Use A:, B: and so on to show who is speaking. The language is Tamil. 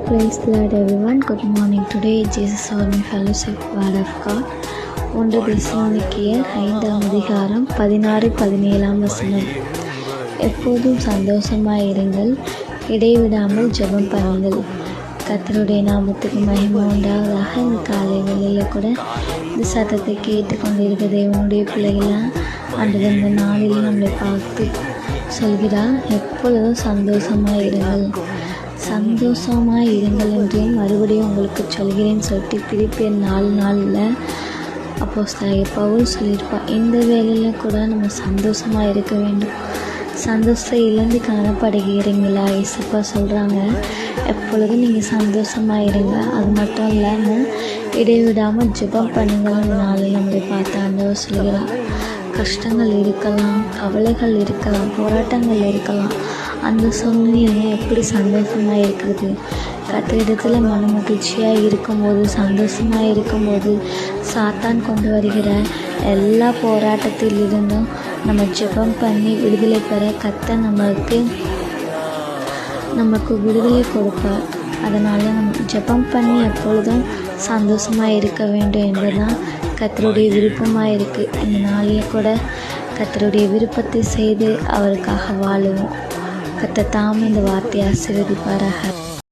A: Praise the Lord everyone. Good morning. Today Jesus our fellowship word of God. 1 தெசலோனிக்கேயர் 5ஆம் அதிகாரம் 16-17 வசனம். எப்போதும் சந்தோஷமாயிருங்கள், இடைவிடாமல் ஜெபம் பண்ணுங்கள். கர்த்தருடைய நாமத்துக்கு மகிமை உண்டாவதாக. இந்த காலை வேளையில் கூட இந்த சத்தத்தை கேட்டுக்கொண்டிருக்க தேவனுடைய பிள்ளைகளாக ஆண்டவர் இந்த நாளில் நம்மளை பார்த்து சொல்கிறார், எப்பொழுதும் சந்தோஷமாயிருங்கள் என்று மறுபடியும் உங்களுக்கு சொல்கிறேன்னு சொல்லிட்டு பிலிப்பியர் 4:4 அப்போஸ்தலர் பவுல் சொல்லியிருப்பார். இந்த வேளையில் கூட நம்ம சந்தோஷமாக இருக்க வேண்டும். சந்தோஷத்தை இழந்து காணப்படுகிறீங்களா? இயேசுப்பா சொல்கிறாங்க, எப்பொழுதும் நீங்கள் சந்தோஷமாக இருங்க. அது மட்டும் இல்லாமல் இடைவிடாமல் ஜெபம் பண்ணுங்கள். நாளில் நம்மளை பார்த்து ஆண்டவர் சொல்கிறார். கஷ்டங்கள் இருக்கலாம், கவலைகள் இருக்கலாம், போராட்டங்கள் இருக்கலாம். அந்த சூழ்நிலையில் எப்படி சந்தோஷமாக இருக்கிறது? கர்த்தரிடத்தில் மன மகிழ்ச்சியாக இருக்கும்போது, சந்தோஷமாக இருக்கும்போது, சாத்தான் கொண்டு வருகிற எல்லா போராட்டத்தில் இருந்தும் நம்ம ஜெபம் பண்ணி விடுதலை பெற கர்த்தர் நமக்கு விடுதலை கொடுப்பார். அதனால் நம்ம ஜெபம் பண்ணி எப்பொழுதும் சந்தோஷமாக இருக்க வேண்டும் என்பதுதான் கர்த்தருடைய விருப்பமாக இருக்குது. இந்த நாளில் கூட கர்த்தருடைய விருப்பத்தை செய்து அவருக்காக வாழுவோம். கர்த்தர் தாமே இந்த வார்த்தையை ஆசீர்வதிப்பாராக.